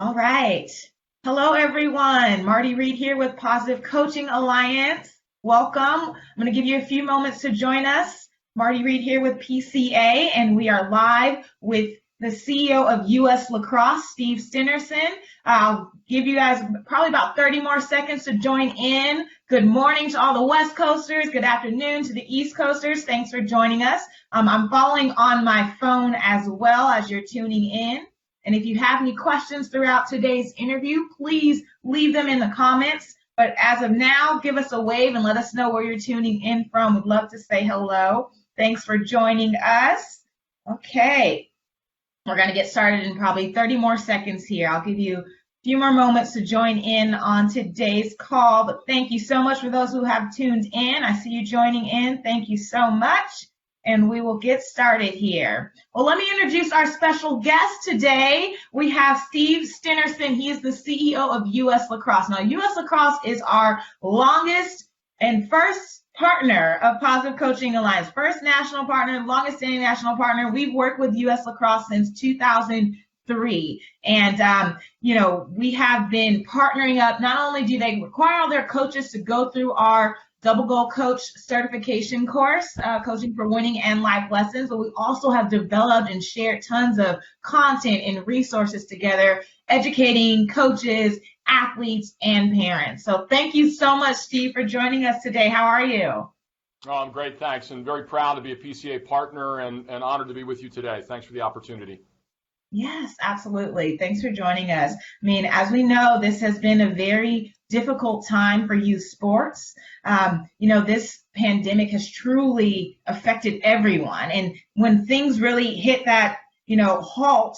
All right. Hello, everyone. Marty Reed here with Positive Coaching Alliance. Welcome. I'm going to give you a few moments to join us. Marty Reed here with PCA, and we are live with the CEO of US Lacrosse, Steve Stenersen. I'll give you guys probably about 30 more seconds to join in. Good morning to all the West Coasters. Good afternoon to the East Coasters. Thanks for joining us. I'm following on my phone as well as you're tuning in. And if you have any questions throughout today's interview, please leave them in the comments. But as of now, give us a wave and let us know where you're tuning in from. We'd love to say hello. Thanks for joining us. Okay, we're going to get started in probably 30 more seconds here. I'll give you a few more moments to join in on today's call. But thank you so much for those who have tuned in. I see you joining in. Thank you so much. And we will get started here. Well, let me introduce our special guest today. We have Steve Stenersen. He is the CEO of US Lacrosse. Now, US Lacrosse is our longest and first partner of Positive Coaching Alliance, first national partner, longest standing national partner. We've worked with US Lacrosse since 2003. And, we have been partnering up. Not only do they require all their coaches to go through our Double Goal Coach certification course, Coaching for Winning and Life Lessons, but we also have developed and shared tons of content and resources together, educating coaches, athletes, and parents. So thank you so much, Steve, for joining us today. How are you? Oh, I'm great, thanks, and very proud to be a PCA partner and honored to be with you today. Thanks for the opportunity. Yes, absolutely. Thanks for joining us. I mean, as we know, this has been a very difficult time for youth sports. This pandemic has truly affected everyone. And when things really hit that, halt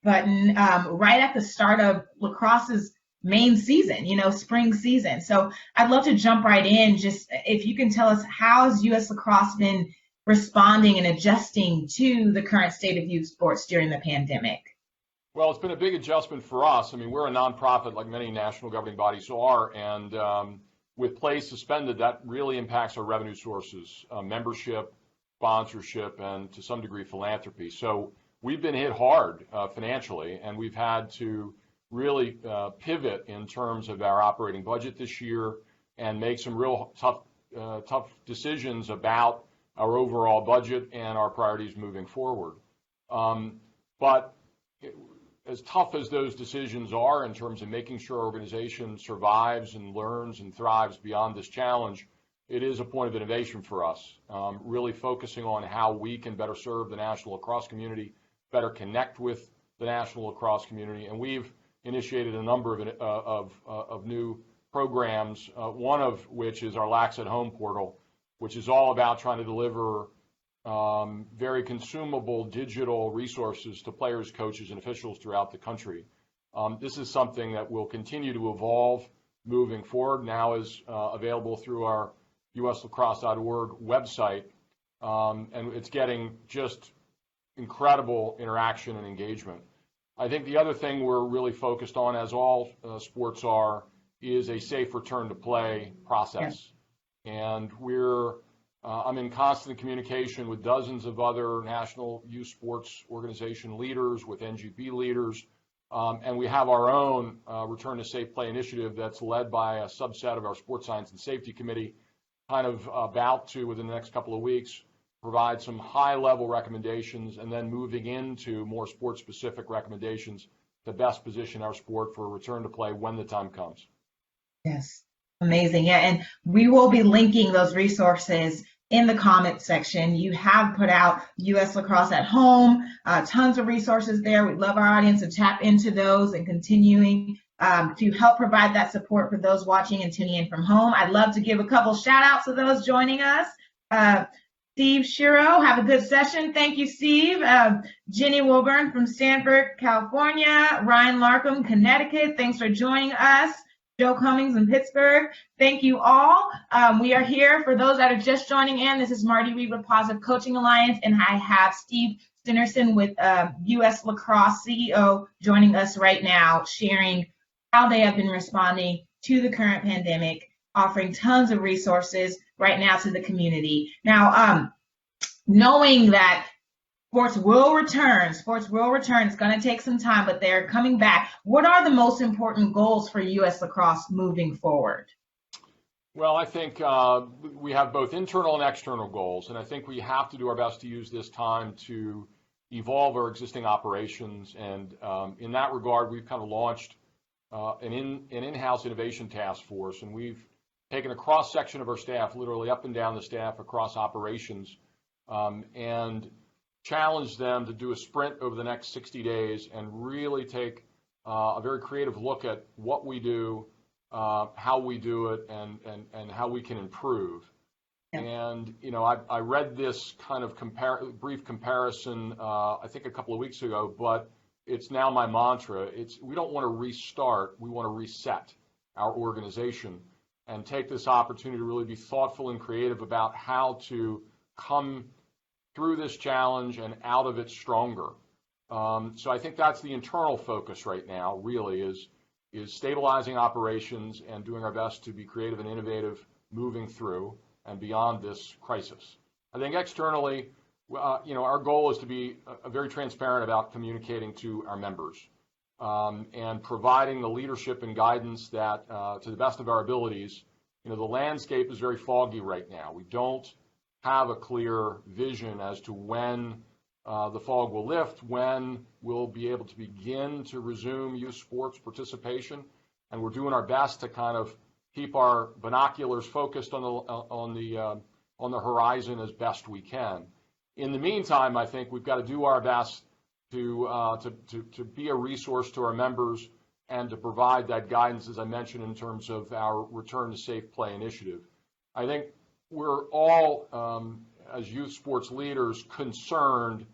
button right at the start of lacrosse's main season, spring season. So I'd love to jump right in. Just if you can tell us, how has US Lacrosse been responding and adjusting to the current state of youth sports during the pandemic? Well, it's been a big adjustment for us. I mean, we're a nonprofit like many national governing bodies are, and with play suspended, that really impacts our revenue sources, membership, sponsorship, and to some degree philanthropy. So we've been hit hard financially, and we've had to really pivot in terms of our operating budget this year and make some real tough decisions about our overall budget and our priorities moving forward. But as tough as those decisions are in terms of making sure our organization survives and learns and thrives beyond this challenge, it is a point of innovation for us, really focusing on how we can better serve the national lacrosse community, better connect with the national lacrosse community. And we've initiated a number of new programs, one of which is our Lax at Home portal, which is all about trying to deliver very consumable digital resources to players, coaches, and officials throughout the country. This is something that will continue to evolve moving forward. Now is available through our uslacrosse.org website, and it's getting just incredible interaction and engagement. I think the other thing we're really focused on, as all sports are, is a safe return to play process. Yeah. And I'm in constant communication with dozens of other national youth sports organization leaders, with NGP leaders, and we have our own Return to Safe Play initiative that's led by a subset of our Sports Science and Safety Committee, kind of about to, within the next couple of weeks, provide some high-level recommendations and then moving into more sport-specific recommendations to best position our sport for a return to play when the time comes. Yes. Amazing. Yeah, and we will be linking those resources in the comment section. You have put out US Lacrosse at Home, tons of resources there. We'd love our audience to tap into those and continuing to help provide that support for those watching and tuning in from home. I'd love to give a couple shout outs to those joining us. Steve Shiro, have a good session. Thank you, Steve. Jenny Wilburn from Stanford, California. Ryan Larkham, Connecticut. Thanks for joining us. Joe Cummings in Pittsburgh. Thank you all. We are here for those that are just joining in. This is Marty Reed with Positive Coaching Alliance, and I have Steve Stenersen with US Lacrosse CEO joining us right now, sharing how they have been responding to the current pandemic, offering tons of resources right now to the community. Now, knowing that Sports will return. Sports will return. It's going to take some time, but they're coming back. What are the most important goals for US Lacrosse moving forward? Well, I think we have both internal and external goals, and I think we have to do our best to use this time to evolve our existing operations. And in that regard, we've kind of launched an in-house innovation task force, and we've taken a cross-section of our staff, literally up and down the staff across operations, and challenged them to do a sprint over the next 60 days and really take a very creative look at what we do, how we do it, and how we can improve. Yeah. And, I read this kind of brief comparison, I think a couple of weeks ago, but it's now my mantra. We don't want to restart, we want to reset our organization and take this opportunity to really be thoughtful and creative about how to come through this challenge and out of it stronger. So I think that's the internal focus right now, really, is stabilizing operations and doing our best to be creative and innovative moving through and beyond this crisis. I think externally, our goal is to be very transparent about communicating to our members and providing the leadership and guidance that, to the best of our abilities, the landscape is very foggy right now. We don't have a clear vision as to when the fog will lift, when we'll be able to begin to resume youth sports participation, and we're doing our best to kind of keep our binoculars focused on the horizon as best we can. In the meantime, I think we've got to do our best to be a resource to our members and to provide that guidance, as I mentioned, in terms of our Return to Safe Play initiative. I think we're all, as youth sports leaders, concerned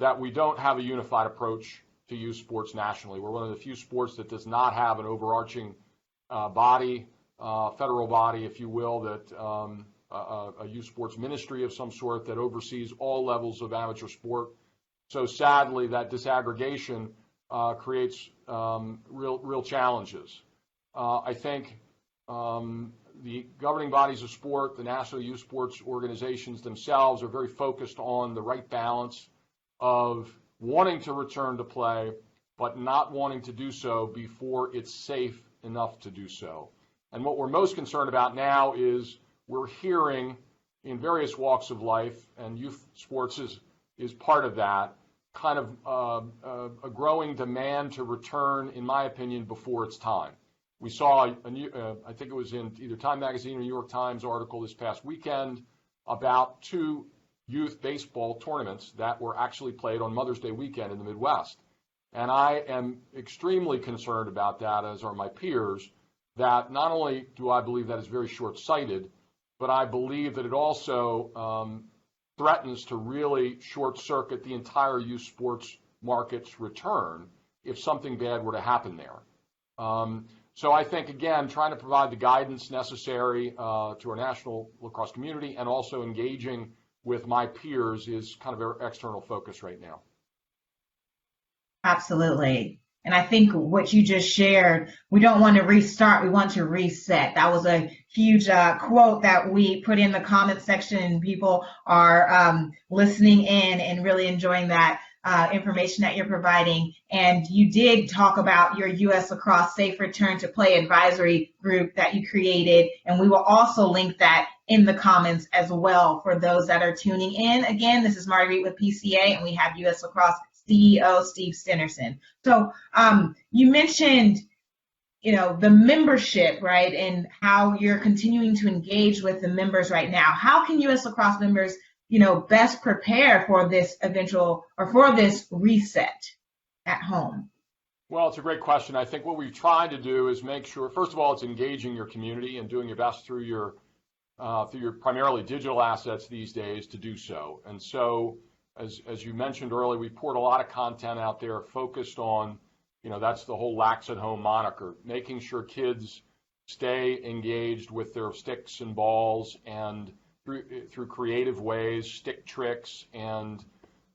that we don't have a unified approach to youth sports nationally. We're one of the few sports that does not have an overarching body, federal body, if you will, that a youth sports ministry of some sort that oversees all levels of amateur sport. So sadly, that disaggregation creates real challenges. I think the governing bodies of sport, the national youth sports organizations themselves, are very focused on the right balance of wanting to return to play, but not wanting to do so before it's safe enough to do so. And what we're most concerned about now is we're hearing in various walks of life, and youth sports is part of that, kind of a growing demand to return, in my opinion, before it's time. We saw, I think it was in either Time Magazine or New York Times article this past weekend about 2 youth baseball tournaments that were actually played on Mother's Day weekend in the Midwest. And I am extremely concerned about that, as are my peers, that not only do I believe that is very short-sighted, but I believe that it also threatens to really short-circuit the entire youth sports market's return if something bad were to happen there. So I think, again, trying to provide the guidance necessary to our national lacrosse community and also engaging with my peers is kind of our external focus right now. Absolutely. And I think what you just shared, we don't want to restart, we want to reset. That was a huge quote that we put in the comment section. People are listening in and really enjoying that information that you're providing. And you did talk about your US Lacrosse Safe Return to Play advisory group that you created. And we will also link that in the comments as well for those that are tuning in. Again, this is Marty Reed with PCA, and we have US Lacrosse CEO Steve Stenersen. So you mentioned, the membership, right, and how you're continuing to engage with the members right now. How can US Lacrosse members, best prepare for this eventual or for this reset at home? Well, it's a great question. I think what we've tried to do is make sure, first of all, it's engaging your community and doing your best through your primarily digital assets these days to do so. And so, as you mentioned earlier, we poured a lot of content out there focused on, that's the whole Lax at Home moniker, making sure kids stay engaged with their sticks and balls and through creative ways, stick tricks and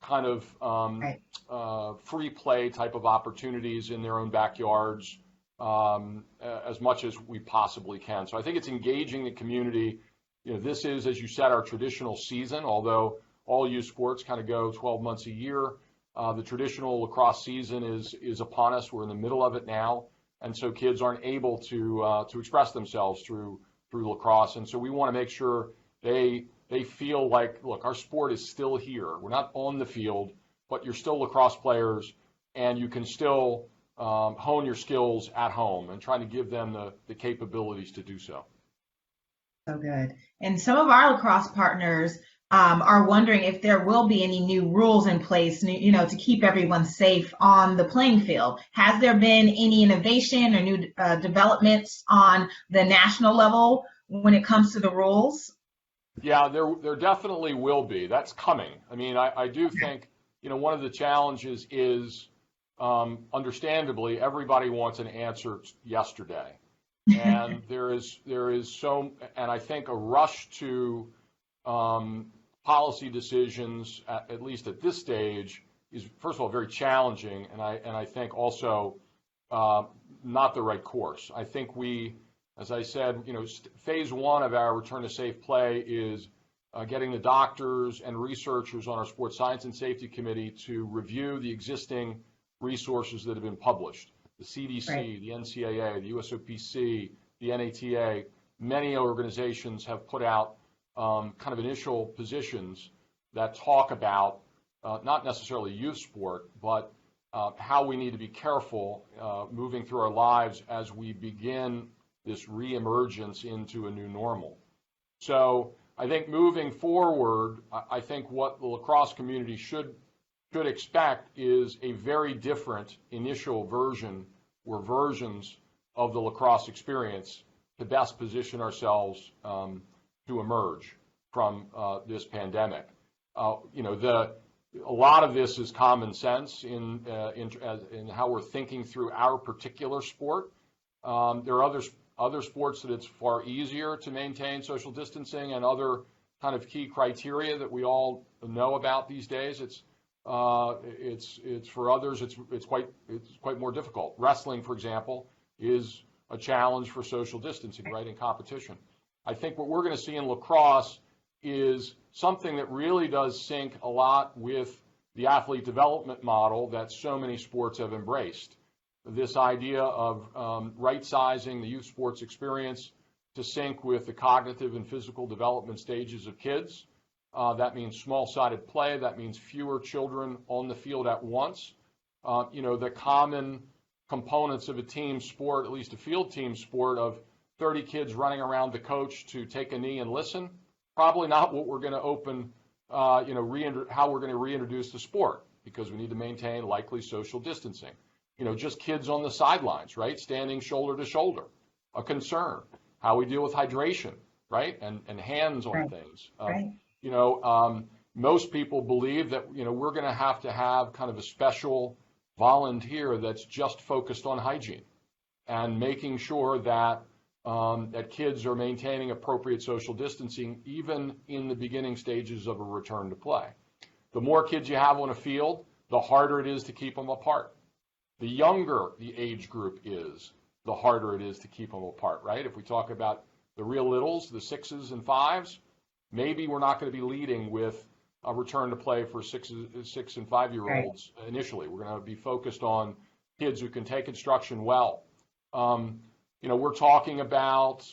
kind of free play type of opportunities in their own backyards as much as we possibly can. So I think it's engaging the community. This is, as you said, our traditional season, although all youth sports kind of go 12 months a year. The traditional lacrosse season is upon us. We're in the middle of it now, and so kids aren't able to express themselves through lacrosse. And so we want to make sure they feel like, look, our sport is still here. We're not on the field, but you're still lacrosse players, and you can still hone your skills at home, and trying to give them the capabilities to do so. So good. And some of our lacrosse partners are wondering if there will be any new rules in place, to keep everyone safe on the playing field. Has there been any innovation or new developments on the national level when it comes to the rules? Yeah, there definitely will be. That's coming. I mean, I do think, one of the challenges is, understandably, everybody wants an answer yesterday. And there is and I think a rush to policy decisions, at least at this stage, is first of all very challenging, and I think also not the right course. I think we, as I said, phase one of our return to safe play is getting the doctors and researchers on our Sports Science and Safety Committee to review the existing resources that have been published. The CDC, right, the NCAA, the USOPC, the NATA, many organizations have put out kind of initial positions that talk about not necessarily youth sport, but how we need to be careful moving through our lives as we begin this reemergence into a new normal. So I think moving forward, I think what the lacrosse community should expect is a very different initial version or versions of the lacrosse experience to best position ourselves to emerge from this pandemic. A lot of this is common sense in how we're thinking through our particular sport. There are other sports that it's far easier to maintain social distancing and other kind of key criteria that we all know about these days. It's for others, it's quite more difficult. Wrestling, for example, is a challenge for social distancing, right, in competition. I think what we're going to see in lacrosse is something that really does sync a lot with the athlete development model that so many sports have embraced. This idea of right-sizing the youth sports experience to sync with the cognitive and physical development stages of kids. That means small-sided play. That means fewer children on the field at once. The common components of a team sport, at least a field team sport, of 30 kids running around the coach to take a knee and listen, probably not what we're going to open, how we're going to reintroduce the sport, because we need to maintain likely social distancing. Just kids on the sidelines, right, standing shoulder to shoulder, a concern. How we deal with hydration, right, and hands on right, things. Right. Most people believe that, we're going to have kind of a special volunteer that's just focused on hygiene and making sure that that kids are maintaining appropriate social distancing even in the beginning stages of a return to play. The more kids you have on a field, the harder it is to keep them apart. The younger the age group is, the harder it is to keep them apart, right? If we talk about the real littles, the 6s and 5s, maybe we're not going to be leading with a return to play for 6 and 5-year-olds right, initially. We're going to be focused on kids who can take instruction well. We're talking about,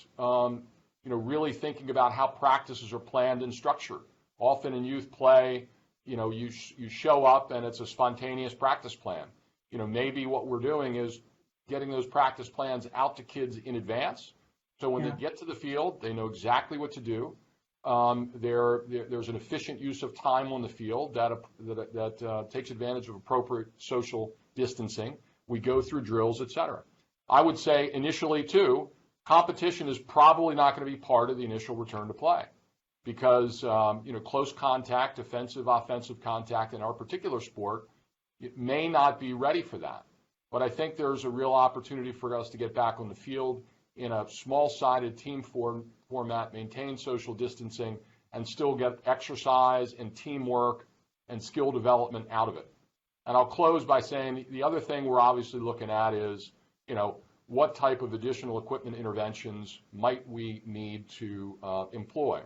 really thinking about how practices are planned and structured. Often in youth play, you show up and it's a spontaneous practice plan. Maybe what we're doing is getting those practice plans out to kids in advance. So when they get to the field, they know exactly what to do. There's an efficient use of time on the field that takes advantage of appropriate social distancing. We go through drills, et cetera. I would say initially, too, competition is probably not going to be part of the initial return to play because, close contact, defensive, offensive contact in our particular sport, it may not be ready for that. But I think there's a real opportunity for us to get back on the field in a small-sided team format, maintain social distancing, and still get exercise and teamwork and skill development out of it. And I'll close by saying the other thing we're obviously looking at is, what type of additional equipment interventions might we need to employ?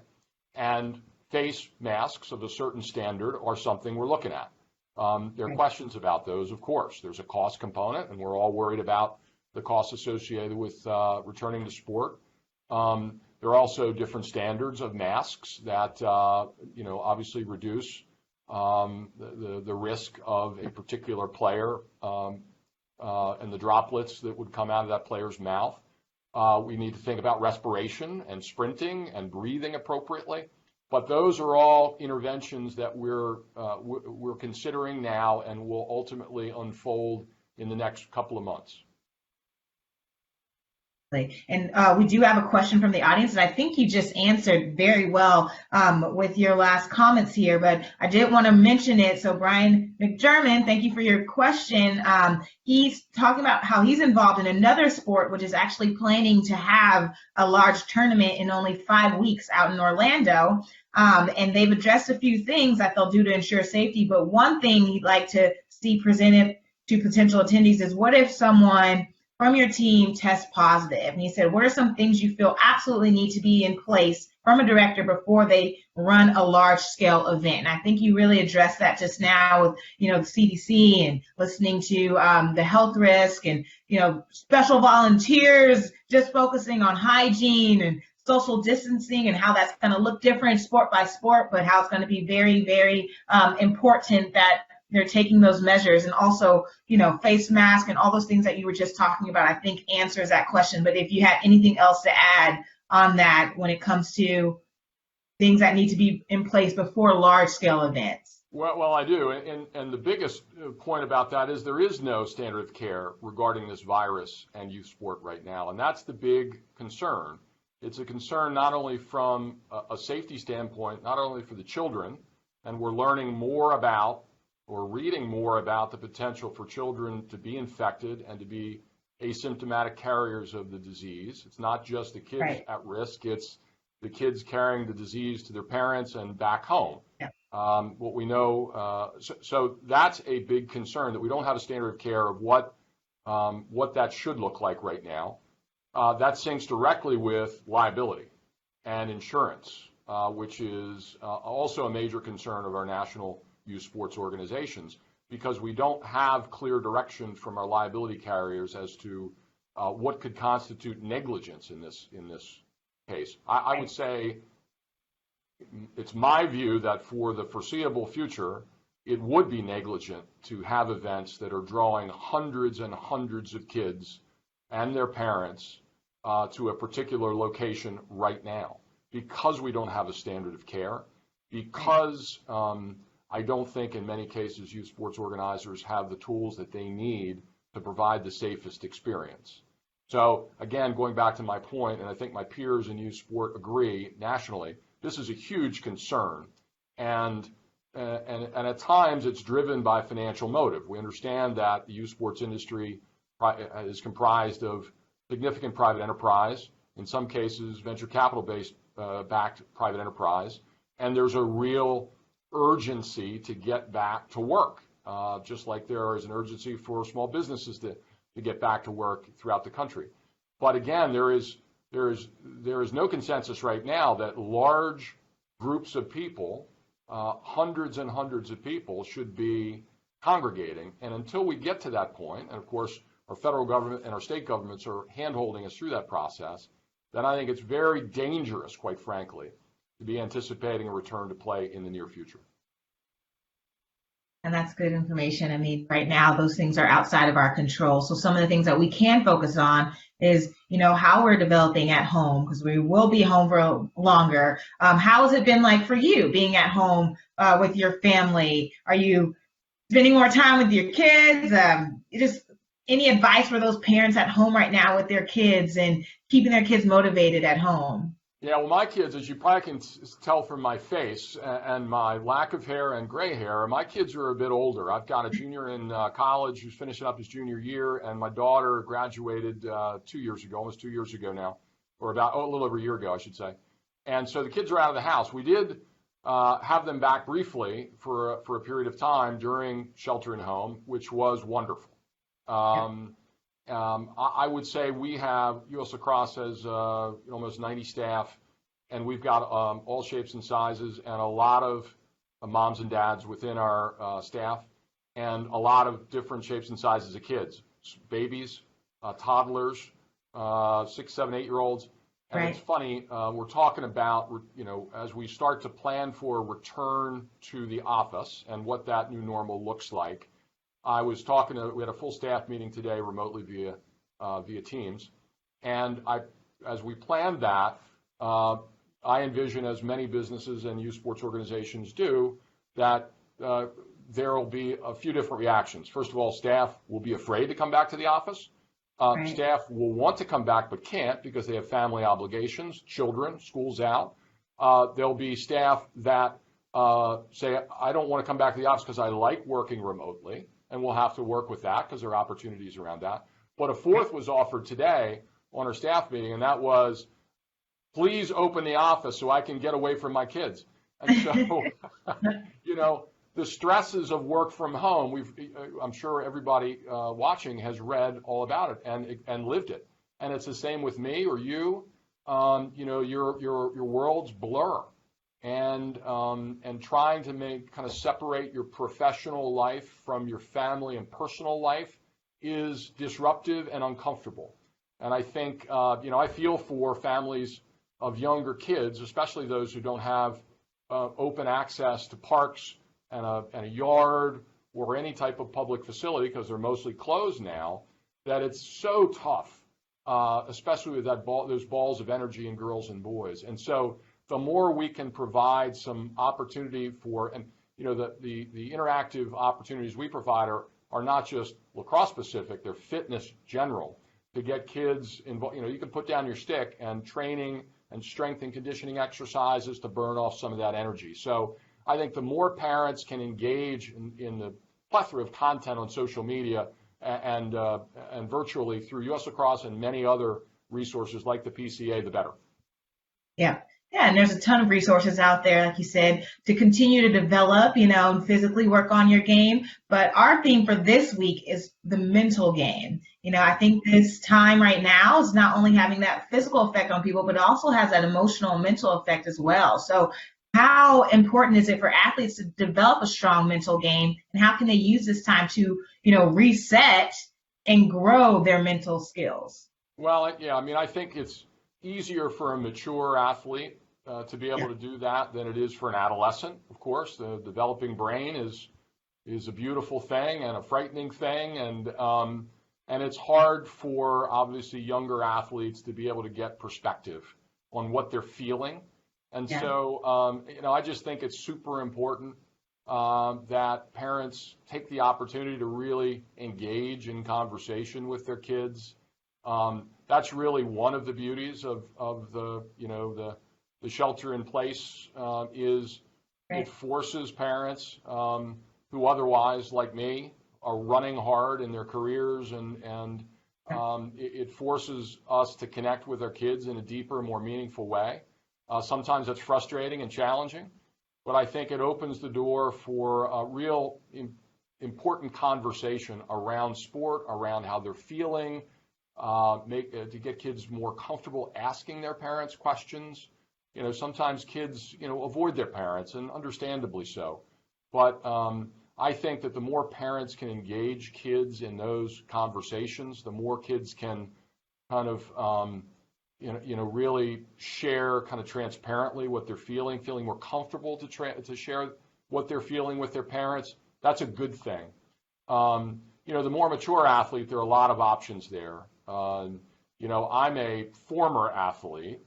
And face masks of a certain standard are something we're looking at. There are questions about those, of course. There's a cost component, and we're all worried about the costs associated with returning to sport. There are also different standards of masks that, obviously reduce the risk of a particular player and the droplets that would come out of that player's mouth. We need to think about respiration and sprinting and breathing appropriately. But those are all interventions that we're considering now and will ultimately unfold in the next couple of months. And we do have a question from the audience, and I think you just answered very well with your last comments here, but I did want to mention it. So Brian McDermott, thank you for your question. He's talking about how he's involved in another sport, which is actually planning to have a large tournament in only 5 weeks out in Orlando. And they've addressed a few things that they'll do to ensure safety, but one thing he'd like to see presented to potential attendees is, what if someone from your team tests positive? And he said, what are some things you feel absolutely need to be in place from a director before they run a large scale event? And I think you really addressed that just now with, the CDC and listening to the health risk and, special volunteers just focusing on hygiene and social distancing and how that's going to look different sport by sport, but how it's going to be very, very important that they're taking those measures. And also, face mask and all those things that you were just talking about, I think answers that question. But if you had anything else to add on that when it comes to things that need to be in place before large scale events. Well, I do. And the biggest point about that is there is no standard of care regarding this virus and youth sport right now. And that's the big concern. It's a concern not only from a safety standpoint, not only for the children, and we're learning more about or reading more about the potential for children to be infected and to be asymptomatic carriers of the disease. It's not just the kids at risk, it's the kids carrying the disease to their parents and back home. Yeah. What we know, so that's a big concern, that we don't have a standard of care of what that should look like right now. That syncs directly with liability and insurance, which is also a major concern of our national youth sports organizations, because we don't have clear direction from our liability carriers as to what could constitute negligence in this case. I would say it's my view that for the foreseeable future, it would be negligent to have events that are drawing hundreds and hundreds of kids and their parents to a particular location right now, because we don't have a standard of care, because I don't think in many cases youth sports organizers have the tools that they need to provide the safest experience. So again, going back to my point, and I think my peers in youth sport agree nationally, this is a huge concern. And at times it's driven by financial motive. We understand that the youth sports industry is comprised of significant private enterprise, in some cases venture capital-based backed private enterprise, and there's a real urgency to get back to work, just like there is an urgency for small businesses to get back to work throughout the country. But again, there is no consensus right now that large groups of people, hundreds and hundreds of people, should be congregating. And until we get to that point, and of course our federal government and our state governments are hand-holding us through that process, then I think it's very dangerous, quite frankly, to be anticipating a return to play in the near future. And that's good information. I mean, right now, those things are outside of our control. So some of the things that we can focus on is, how we're developing at home, because we will be home for longer. How has it been like for you being at home with your family? Are you spending more time with your kids? Just any advice for those parents at home right now with their kids and keeping their kids motivated at home? Yeah, well, my kids, as you probably can tell from my face and my lack of hair and gray hair, my kids are a bit older. I've got a junior in college who's finishing up his junior year, and my daughter graduated 2 years ago, almost 2 years ago now, or about a little over a year ago, I should say. And so the kids are out of the house. We did have them back briefly for a period of time during shelter in home, which was wonderful. I would say we have, US Lacrosse has almost 90 staff and we've got all shapes and sizes and a lot of moms and dads within our staff, and a lot of different shapes and sizes of kids, babies, toddlers, 6, 7, 8-year-olds. And Right. it's funny, we're talking about, as we start to plan for a return to the office and what that new normal looks like. We had a full staff meeting today remotely via Teams. And as we planned that, I envision, as many businesses and youth sports organizations do, that there will be a few different reactions. First of all, staff will be afraid to come back to the office. Right. Staff will want to come back but can't because they have family obligations, children, school's out. There'll be staff that say, I don't want to come back to the office because I like working remotely, and we'll have to work with that because there are opportunities around that. But a fourth was offered today on our staff meeting, and that was, please open the office so I can get away from my kids. And so, the stresses of work from home, I'm sure everybody watching has read all about it and lived it. And it's the same with me or you. Your worlds blur, and trying to kind of separate your professional life from your family and personal life is disruptive and uncomfortable. And I think, I feel for families of younger kids, especially those who don't have open access to parks and a yard or any type of public facility, because they're mostly closed now, that it's so tough, especially with those balls of energy in girls and boys. And so the more we can provide some opportunity for, and the interactive opportunities we provide are not just lacrosse specific, they're fitness general, to get kids involved. You can put down your stick, and training and strength and conditioning exercises to burn off some of that energy. So I think the more parents can engage in the plethora of content on social media and virtually through US Lacrosse and many other resources like the PCA, the better. Yeah. Yeah, and there's a ton of resources out there, like you said, to continue to develop, and physically work on your game. But our theme for this week is the mental game. I think this time right now is not only having that physical effect on people, but it also has that emotional and mental effect as well. So how important is it for athletes to develop a strong mental game, and how can they use this time to, reset and grow their mental skills? Well, yeah, I think it's easier for a mature athlete to be able to do that than it is for an adolescent. Of course, the developing brain is a beautiful thing and a frightening thing, and it's hard for obviously younger athletes to be able to get perspective on what they're feeling. And so, I just think it's super important that parents take the opportunity to really engage in conversation with their kids. That's really one of the beauties of the shelter in place is it forces parents who otherwise, like me, are running hard in their careers, and it forces us to connect with our kids in a deeper, more meaningful way. Sometimes that's frustrating and challenging, but I think it opens the door for a real important conversation around sport, around how they're feeling, to get kids more comfortable asking their parents questions. Sometimes kids, avoid their parents, and understandably so. But I think that the more parents can engage kids in those conversations, the more kids can kind of, really share kind of transparently what they're feeling more comfortable to share what they're feeling with their parents. That's a good thing. The more mature athlete, there are a lot of options there. I'm a former athlete,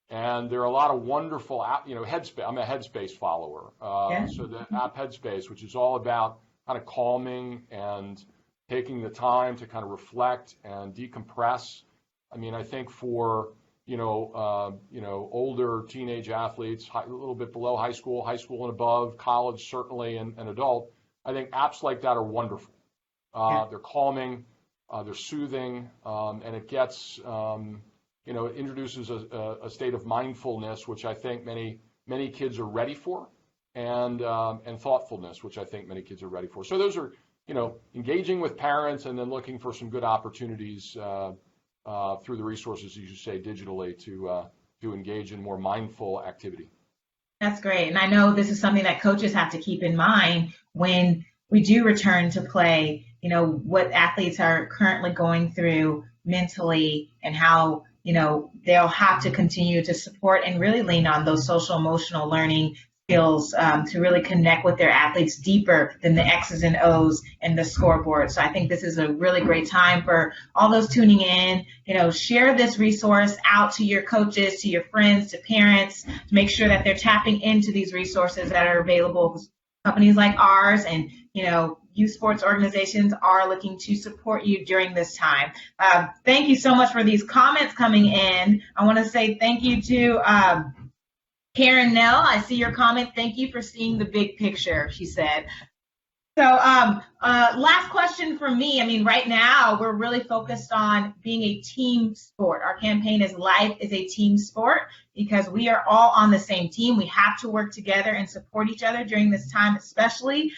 and there are a lot of wonderful, Headspace. I'm a Headspace follower. So the app Headspace, which is all about kind of calming and taking the time to kind of reflect and decompress. I think for, older teenage athletes, a little bit below high school and above, college certainly, and adult, I think apps like that are wonderful. They're calming, they're soothing, and it gets, it introduces a state of mindfulness, which I think many kids are ready for, and thoughtfulness, which I think many kids are ready for. So those are, engaging with parents and then looking for some good opportunities through the resources, as you say, digitally to engage in more mindful activity. That's great. And I know this is something that coaches have to keep in mind when we do return to play, what athletes are currently going through mentally and how, they'll have to continue to support and really lean on those social emotional learning skills to really connect with their athletes deeper than the X's and O's and the scoreboard. So I think this is a really great time for all those tuning in. Share this resource out to your coaches, to your friends, to parents, to make sure that they're tapping into these resources that are available. Companies like ours and, youth sports organizations are looking to support you during this time. Thank you so much for these comments coming in. I want to say thank you to Karen Nell. I see your comment. Thank you for seeing the big picture, she said. So last question for me. I mean, right now we're really focused on being a team sport. Our campaign is Life is a Team Sport because we are all on the same team. We have to work together and support each other during this time, especially.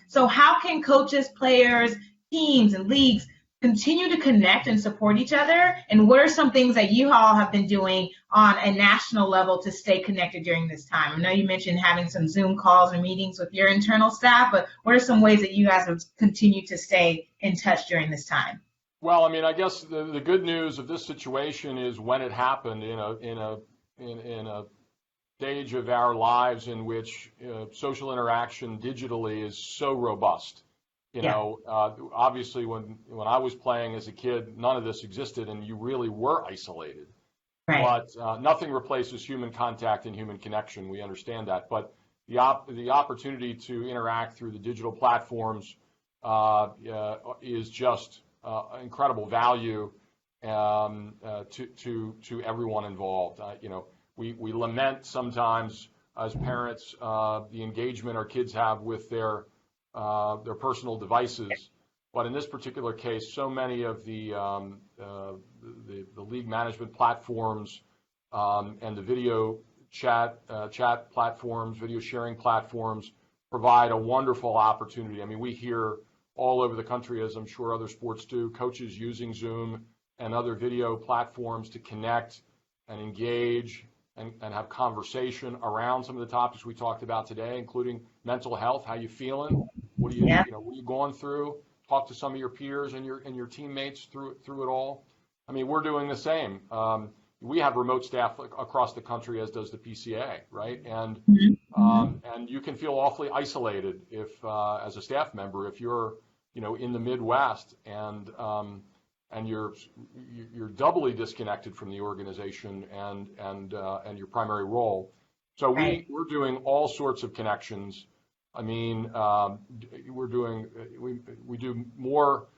So how can coaches, players, teams, and leagues continue to connect and support each other? And what are some things that you all have been doing on a national level to stay connected during this time? I know you mentioned having some Zoom calls and meetings with your internal staff, but what are some ways that you guys have continued to stay in touch during this time? Well, I mean, I guess the good news of this situation is when it happened in a stage of our lives in which social interaction digitally is so robust. Obviously when I was playing as a kid, none of this existed and you really were isolated. Right. But nothing replaces human contact and human connection. We understand that. But the opportunity to interact through the digital platforms is just incredible value to everyone involved. We lament sometimes as parents the engagement our kids have with their personal devices, but in this particular case, so many of the league management platforms and the video chat platforms, video sharing platforms provide a wonderful opportunity. I mean, we hear all over the country, as I'm sure other sports do, coaches using Zoom and other video platforms to connect and engage and have conversation around some of the topics we talked about today, including mental health. How you feeling? What are you, what are you going through? Talk to some of your peers and your teammates through it all. I mean, we're doing the same. We have remote staff across the country, as does the PCA, right? And and you can feel awfully isolated if, as a staff member, if you're, in the Midwest and you're doubly disconnected from the organization and your primary role. So we're doing all sorts of connections. I mean, we do more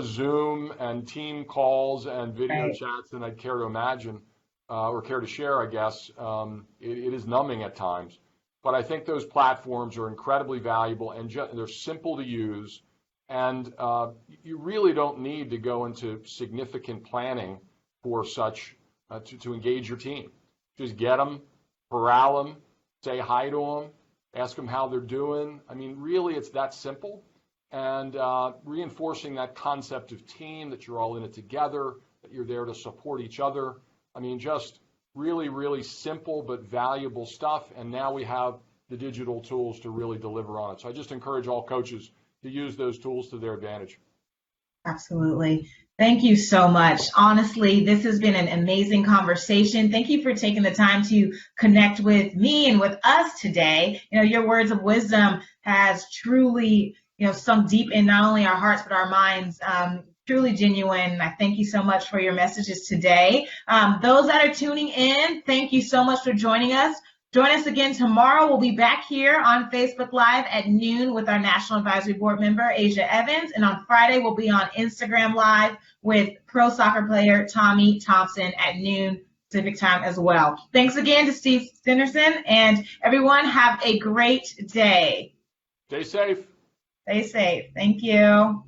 Zoom and team calls and video chats than I'd care to imagine or care to share, I guess. It is numbing at times, but I think those platforms are incredibly valuable and they're simple to use. And you really don't need to go into significant planning for such to engage your team. Just get them, corral them, say hi to them, ask them how they're doing. I mean, really, it's that simple. And reinforcing that concept of team, that you're all in it together, that you're there to support each other. I mean, just really, really simple but valuable stuff. And now we have the digital tools to really deliver on it. So I just encourage all coaches to use those tools to their advantage. Absolutely. Thank you so much. Honestly, this has been an amazing conversation. Thank you for taking the time to connect with me and with us today. Your words of wisdom has truly, sunk deep in not only our hearts, but our minds. Truly genuine. I thank you so much for your messages today. Those that are tuning in, thank you so much for joining us. Join us again tomorrow. We'll be back here on Facebook Live at noon with our National Advisory Board member, Asia Evans. And on Friday, we'll be on Instagram Live with pro soccer player Tommy Thompson at noon Pacific time as well. Thanks again to Steve Stenersen, and everyone have a great day. Stay safe. Stay safe. Thank you.